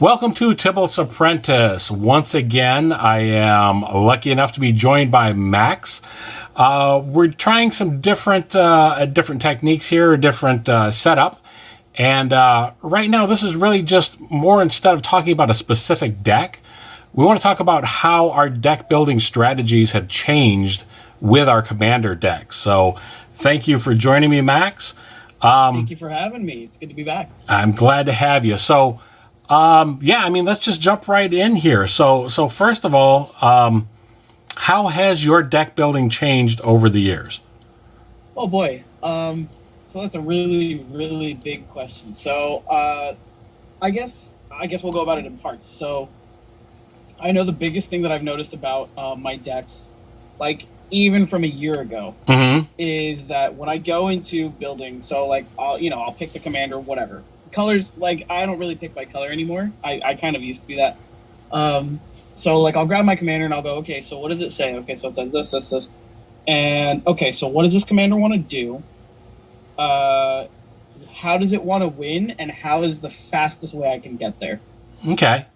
Welcome to Tibalt's Apprentice. Once again, I am lucky enough to be joined by Max. We're trying some different techniques here, a different setup. And right now, this is really just more, instead of talking about a specific deck, we want to talk about how our deck building strategies have changed with our commander deck. So thank you for joining me, Max. Thank you for having me. It's good to be back. I'm glad to have you. So let's just jump right in here. So first of all, how has your deck building changed over the years? Oh boy. So that's a really, really big question. So, I guess we'll go about it in parts. So I know the biggest thing that I've noticed about my decks, like even from a year ago, is that when I go into building, so like I'll pick the commander, whatever. Colors, like I don't really pick by color anymore. I kind of used to be that. So like I'll grab my commander and I'll go, okay, so what does it say? Okay, so it says this. And okay, so what does this commander want to do? How does it want to win? And how is the fastest way I can get there? Okay.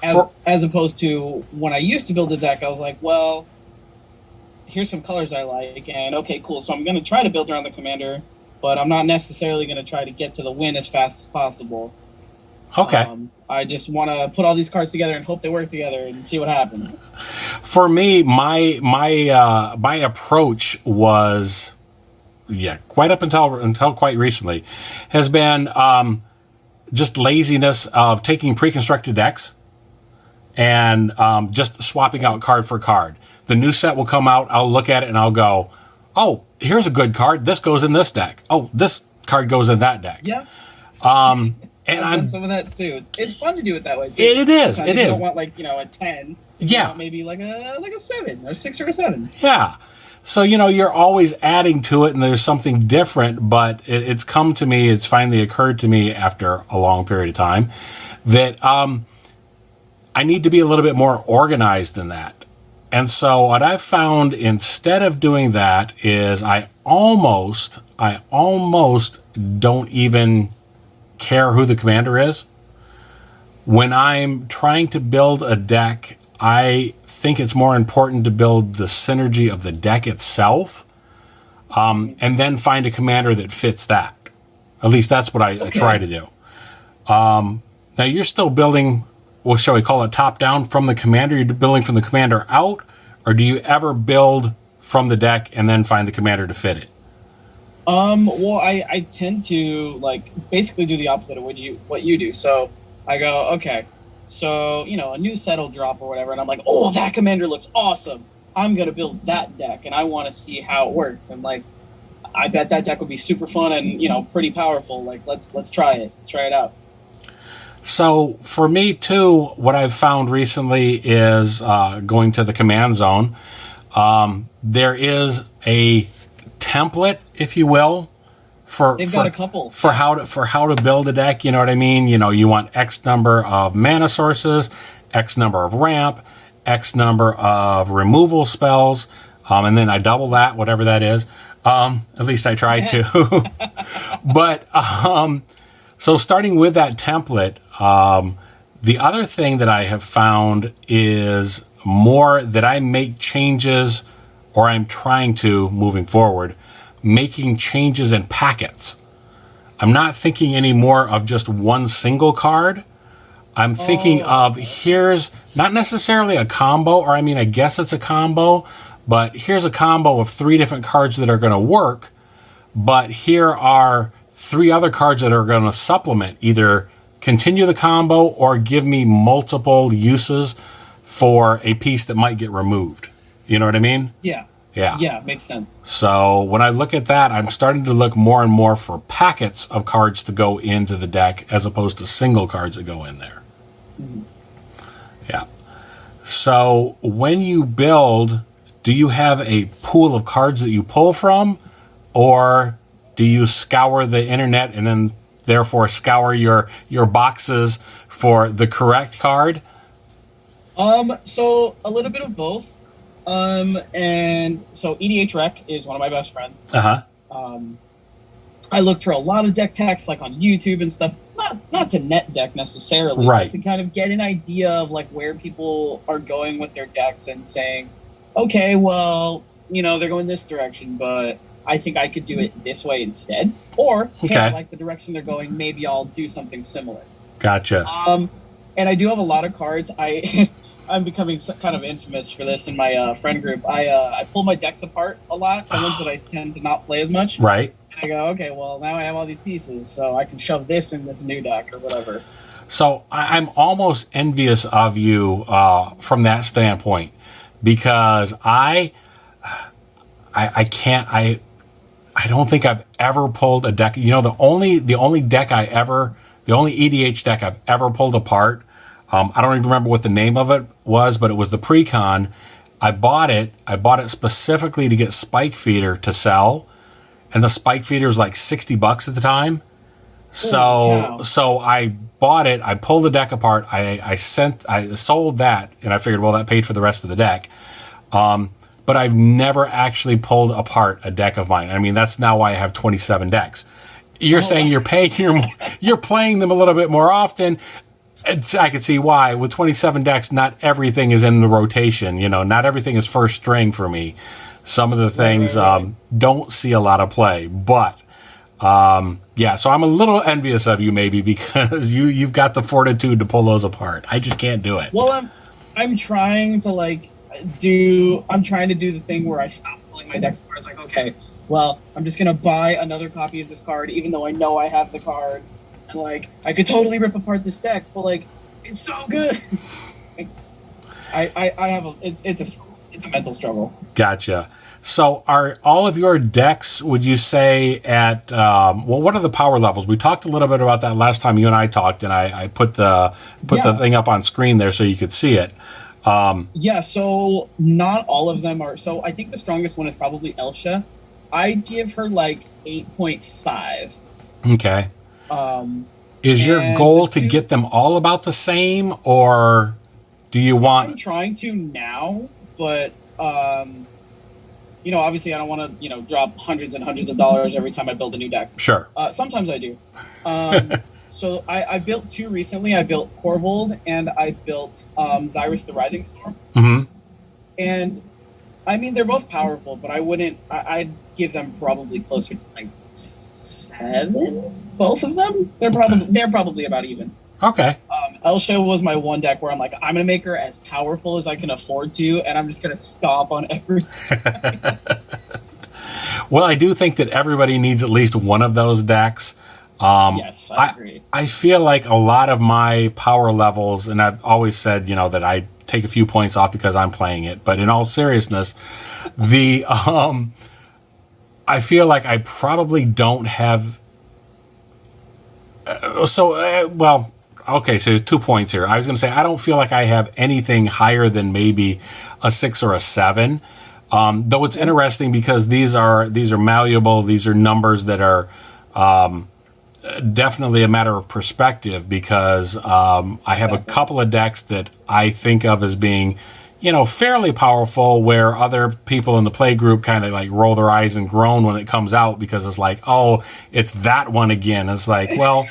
As opposed to when I used to build a deck, I was like, well, here's some colors I like, and okay, cool. So I'm going to try to build around the commander, but I'm not necessarily going to try to get to the win as fast as possible. Okay. I just want to put all these cards together and hope they work together and see what happens. For me, my approach was, quite up until quite recently, has been just laziness of taking pre-constructed decks and just swapping out card for card. The new set will come out, I'll look at it and I'll go, oh, here's a good card. This goes in this deck. Oh, this card goes in that deck. Yeah. And I've done some of that too. It's fun to do it that way too. It is. You don't want a 10. Yeah. You want maybe like a 7 or 6 or a 7. Yeah. So, you're always adding to it and there's something different, but it's come to me, it's finally occurred to me after a long period of time that I need to be a little bit more organized than that. And so what I've found, instead of doing that, is I almost don't even care who the commander is. When I'm trying to build a deck, I think it's more important to build the synergy of the deck itself, and then find a commander that fits that. At least that's what I try to do. Now you're still building, well, shall we call it top down from the commander? You're building from the commander out, or do you ever build from the deck and then find the commander to fit it? Well, I tend to basically do the opposite of what you do. So I go, okay, so a new set will drop or whatever, and I'm like, oh, that commander looks awesome. I'm gonna build that deck, and I want to see how it works. And I bet that deck would be super fun and pretty powerful. Let's try it. Let's try it out. So for me too, what I've found recently is going to the command zone. There is a template, if you will, They've got a couple for how to build a deck. You know what I mean? You want X number of mana sources, X number of ramp, X number of removal spells, and then I double that, whatever that is. At least I try to. But so starting with that template, the other thing that I have found is more that I make changes, or I'm trying to, moving forward, making changes in packets. I'm not thinking anymore of just one single card. I'm thinking of, here's not necessarily a combo, or I guess it's a combo, but here's a combo of 3 different cards that are going to work, but here are 3 other cards that are going to supplement, either continue the combo or give me multiple uses for a piece that might get removed. You know what I mean? Yeah. Yeah, makes sense. So when I look at that, I'm starting to look more and more for packets of cards to go into the deck as opposed to single cards that go in there. Mm-hmm. Yeah. So when you build, do you have a pool of cards that you pull from, or do you scour the internet and then therefore scour your boxes for the correct card? So a little bit of both. And so Edh Rec is one of my best friends. Uh-huh. I looked for a lot of deck techs, like on YouTube and stuff. not to net deck necessarily, Right. but to kind of get an idea of like where people are going with their decks and saying, okay, well, they're going this direction, but I think I could do it this way instead. Or, hey, I Okay. like the direction they're going. Maybe I'll do something similar. Gotcha. And I do have a lot of cards. I'm becoming kind of infamous for this in my friend group. I pull my decks apart a lot, the ones that I tend to not play as much. Right. And I go, okay, well, now I have all these pieces, so I can shove this in this new deck or whatever. So I'm almost envious of you from that standpoint, because I can't. I don't think I've ever pulled a deck. The only EDH deck I've ever pulled apart. I don't even remember what the name of it was, but it was the Precon. I bought it specifically to get Spike Feeder to sell, and the Spike Feeder was like $60 at the time. So I bought it. I pulled the deck apart. I sold that, and I figured, well, that paid for the rest of the deck. But I've never actually pulled apart a deck of mine. I mean, that's now why I have 27 decks. You're saying you're playing them a little bit more often. I can see why. With 27 decks, not everything is in the rotation. Not everything is first string for me. Some of the things don't see a lot of play. But yeah, so I'm a little envious of you maybe, because you've got the fortitude to pull those apart. I just can't do it. Well, I'm trying to do the thing where I stop pulling my decks apart. It's like, okay, well, I'm just gonna buy another copy of this card, even though I know I have the card. And I could totally rip apart this deck, but it's so good. I have it's a struggle. It's a mental struggle. Gotcha. So are all of your decks, would you say, at what are the power levels? We talked a little bit about that last time you and I talked, and I put the thing up on screen there so you could see it. Yeah, so not all of them are. So I think the strongest one is probably Elsha. I'd give her 8.5. Okay. Is your goal to get them all about the same, or do you want... I'm trying to now, but obviously I don't want to drop hundreds and hundreds of dollars every time I build a new deck. Sure. Sometimes I do. So I built two recently. I built Corvold and I built Xyrus the Writhing Storm. Mm-hmm. And I mean, they're both powerful, but I'd give them probably closer to 7. Both of them, they're probably about even. Okay. Elsha was my one deck where I'm like, I'm gonna make her as powerful as I can afford to, and I'm just gonna stomp on everything. Well, I do think that everybody needs at least one of those decks. Yes, I agree. I feel like a lot of my power levels, and I've always said, that I take a few points off because I'm playing it, but in all seriousness, I feel like I probably don't have. Okay, so 2 points here. I was going to say, I don't feel like I have anything higher than maybe a 6 or a 7. Though it's interesting because these are malleable. These are numbers that are definitely a matter of perspective, because I have a couple of decks that I think of as being, fairly powerful, where other people in the play group kind of roll their eyes and groan when it comes out, because it's like, oh, it's that one again. It's like, well,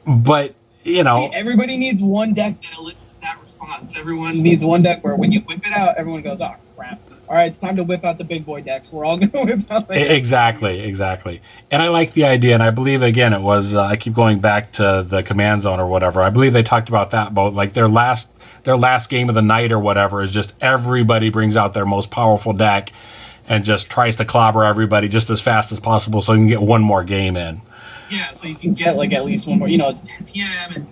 but See, everybody needs one deck that elicits that response. Everyone needs one deck where when you whip it out, everyone goes, oh, crap. All right, it's time to whip out the big boy decks. We're all going to whip out the Exactly. And I like the idea, and I believe, again, it was, I keep going back to the Command Zone or whatever. I believe they talked about that, about their last game of the night or whatever is just everybody brings out their most powerful deck and just tries to clobber everybody just as fast as possible so you can get one more game in. Yeah, so you can get at least one more. It's 10 p.m. and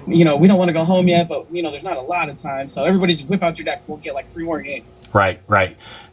we don't want to go home yet, but there's not a lot of time, so everybody just whip out your deck. We'll get 3 more games. Right.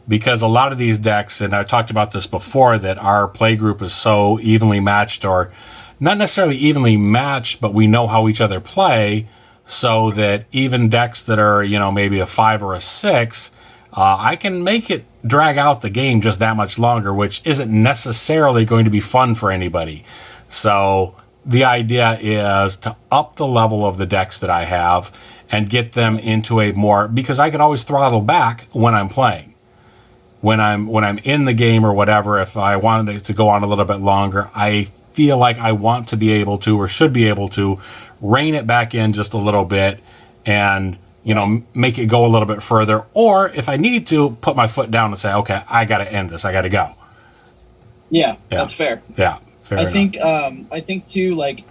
Because a lot of these decks, and I talked about this before, that our play group is so evenly matched, or not necessarily evenly matched, but we know how each other play, so that even decks that are maybe a 5 or a 6, I can make it drag out the game just that much longer, which isn't necessarily going to be fun for anybody. So the idea is to up the level of the decks that I have and get them into a more, because I could always throttle back when I'm playing. When I'm in the game or whatever, if I wanted it to go on a little bit longer, I feel like I want to be able to or should be able to rein it back in just a little bit and, you know, make it go a little bit further. Or if I need to, put my foot down and say, okay, I got to end this. I got to go. Yeah, that's fair. Yeah, fair enough. I think too, like,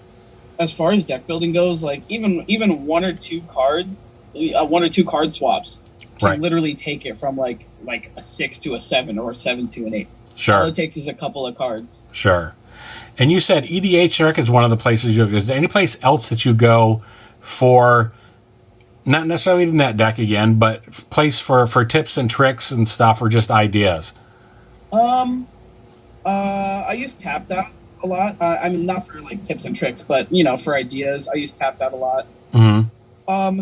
as far as deck building goes, like even one or two card swaps can literally take it from like a 6 to a 7 or a 7 to an 8. Sure. All it takes is a couple of cards. Sure. And you said Edh Rec is one of the places you go. Is there any place else that you go for, not necessarily the net deck again, but place for tips and tricks and stuff, or just ideas? I use Tapped Out a lot. I mean, not for like tips and tricks, but you know, for ideas, I use Tapped Out a lot. Mm-hmm.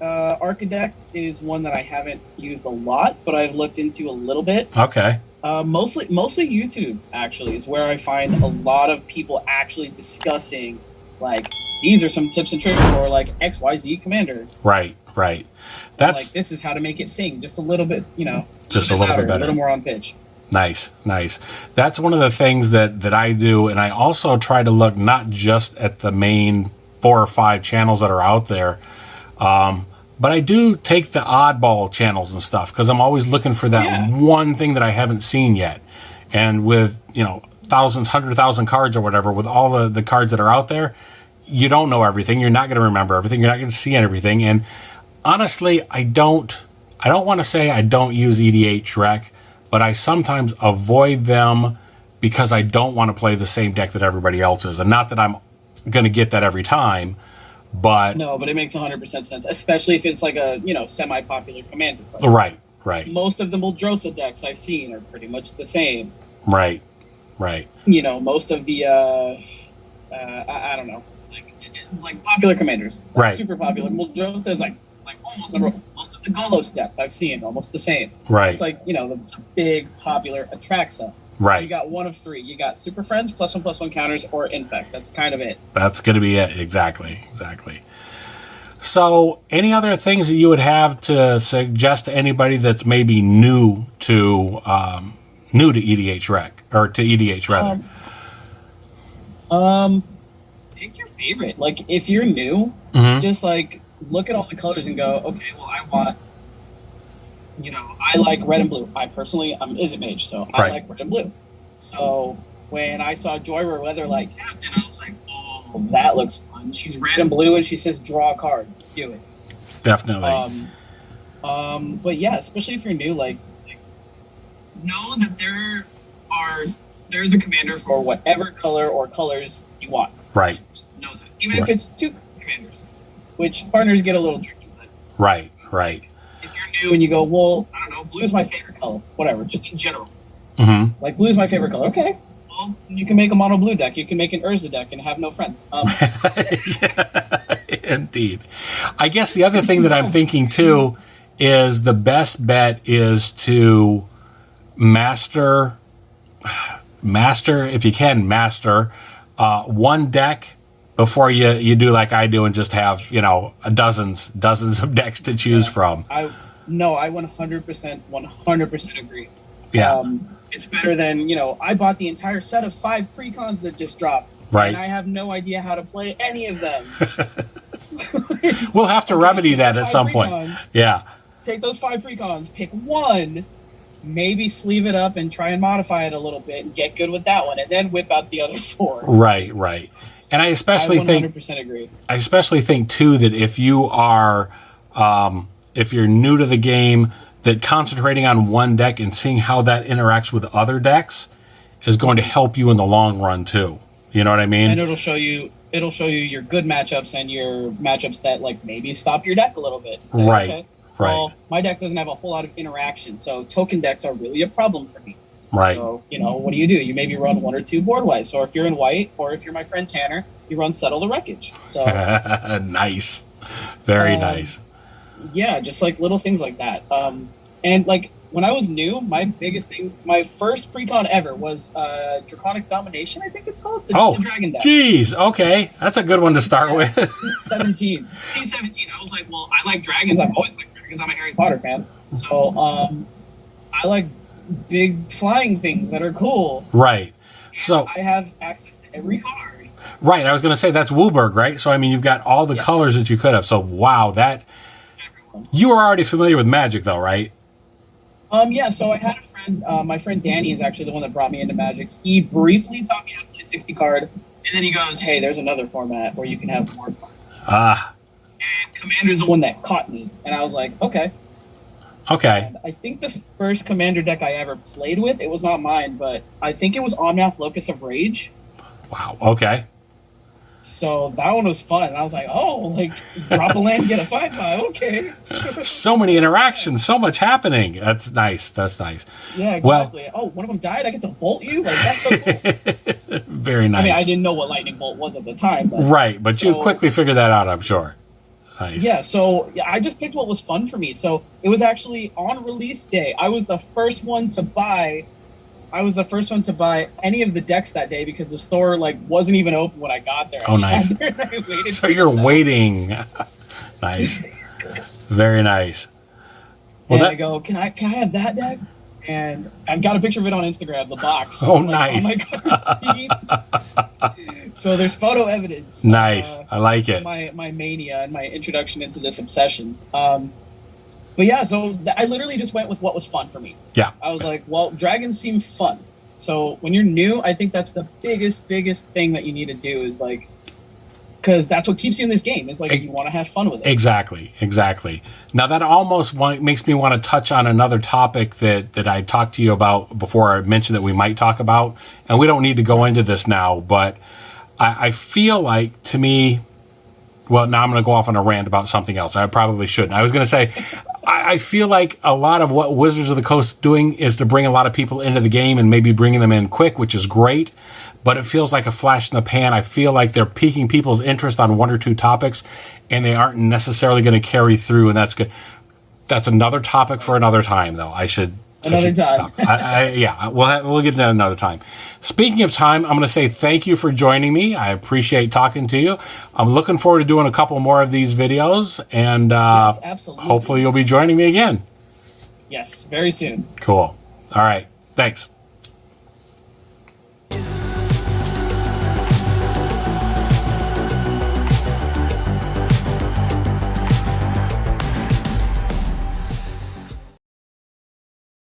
Archidekt is one that I haven't used a lot, but I've looked into a little bit. Okay. Mostly YouTube actually is where I find a lot of people actually discussing, like, these are some tips and tricks for like XYZ commander. Right. That's like, this is how to make it sing just a little bit, you know, just a little bit better, a little more on pitch. Nice. That's one of the things that I do, and I also try to look not just at the main 4 or 5 channels that are out there, but I do take the oddball channels and stuff because I'm always looking for that one thing that I haven't seen yet. And with, you know, thousands, 100,000 cards or whatever, with all the cards that are out there, you don't know everything. You're not going to remember everything. You're not going to see everything. And honestly, I don't want to say I don't use Edh Rec, but I sometimes avoid them because I don't want to play the same deck that everybody else is. And not that I'm going to get that every time, but... No, but it makes 100% sense, especially if it's like a, you know, semi-popular commander player. Right. Most of the Muldrotha decks I've seen are pretty much the same. Right. You know, most of the, I don't know, like popular commanders. Like super popular. Muldrotha is like almost number one. Most of the Golos decks I've seen almost the same. Right. It's like, you know, the big popular Atraxa. Right. You got one of 3. You got Super Friends, +1/+1 counters, or Infect. That's kind of it. That's going to be it. Exactly. So, any other things that you would have to suggest to anybody that's maybe new to Edh Rec, or to EDH rather? Pick your favorite. Like, if you're new, just like look at all the colors and go, okay, well, I want, you know, I like red and blue. I personally, I'm Izzet Mage, so I like red and blue. So when I saw Joyror Weatherlight Captain, I was like, oh, that looks fun. She's red and blue, and she says draw cards. Do it. Definitely. But yeah, especially if you're new, like know that there's a commander for whatever color or colors you want. Right. Just know that. Even if it's 2 commanders, which partners get a little tricky. But right. If you're new and you go, well, I don't know, blue is my favorite color, whatever, just in general. Like, blue is my favorite color. Okay, well, you can make a mono blue deck. You can make an Urza deck and have no friends. Indeed. I guess the other thing that I'm thinking too is the best bet is to master if you can master one deck before you do like I do and just have, you know, dozens of decks to choose from. I 100% agree. Yeah. It's better than, you know, I bought the entire set of 5 precons that just dropped. Right. And I have no idea how to play any of them. We'll have to remedy that at some point. Yeah. Take those 5 precons, pick one, maybe sleeve it up and try and modify it a little bit and get good with that one, and then whip out the other 4. Right. And I especially 100% agree. I especially think too that if you are if you're new to the game, that concentrating on one deck and seeing how that interacts with other decks is going to help you in the long run too. You know what I mean? And it'll show you your good matchups and your matchups that like maybe stop your deck a little bit. Say, right. Okay, well, my deck doesn't have a whole lot of interaction, so token decks are really a problem for me. Right. So, you know, what do? You maybe run 1 or 2 board wipes, or if you're in white, or if you're my friend Tanner, you run Settle the Wreckage. So nice. Very nice. Yeah, just like little things like that. And like when I was new, my biggest thing, my first precon ever was Draconic Domination, I think it's called. The Dragon deck. Geez, okay. That's a good one to start with. 17. T17. I was like, well, I like dragons. I've always liked dragons. I'm a Harry Potter fan. So I like big flying things that are cool. Right. So I have access to every card. Right. I was going to say that's Wooburg, right? So, I mean, you've got all the colors that you could have. So, wow, you were already familiar with Magic, though, right? Yeah, so I had a friend, my friend Danny is actually the one that brought me into Magic. He briefly taught me how to play 60 card, and then he goes, hey, there's another format where you can have more cards. And Commander's the one that caught me, and I was like, okay. Okay. And I think the first Commander deck I ever played with, it was not mine, but I think it was Omnath Locus of Rage. Wow, okay. So that one was fun. And I was like, oh, like, drop a land, get a 5/5, okay. So many interactions, so much happening. That's nice. That's nice. Yeah, exactly. Well, oh, one of them died, I get to bolt you? Like, that's so cool. Very nice. I mean, I didn't know what Lightning Bolt was at the time. But, right, but you quickly figured that out, I'm sure. Nice. Yeah, so I just picked what was fun for me. So it was actually on release day. I was the first one to buy any of the decks that day because the store like wasn't even open when I got there. Oh, nice. So you're waiting. Nice. Very nice. Well, and I go, can I have that deck? And I've got a picture of it on Instagram, the box. Oh, like, nice. So there's photo evidence. Nice. I like it. My mania and my introduction into this obsession. But yeah, so I literally just went with what was fun for me. Yeah. I was like, well, dragons seem fun. So when you're new, I think that's the biggest thing that you need to do is like, because that's what keeps you in this game. It's like you want to have fun with it. Exactly. Now that almost makes me want to touch on another topic that I talked to you about before. I mentioned that we might talk about, and we don't need to go into this now, but I feel like, to me, well, now I'm going to go off on a rant about something else. I probably shouldn't. I was going to say, I feel like a lot of what Wizards of the Coast is doing is to bring a lot of people into the game and maybe bringing them in quick, which is great, but it feels like a flash in the pan. I feel like they're piquing people's interest on one or two topics, and they aren't necessarily going to carry through, and that's good. That's another topic for another time, though. I should stop. Yeah, we'll get to that another time. Speaking of time, I'm going to say thank you for joining me. I appreciate talking to you. I'm looking forward to doing a couple more of these videos, and yes, absolutely. Hopefully you'll be joining me again. Yes, very soon. Cool. All right. Thanks.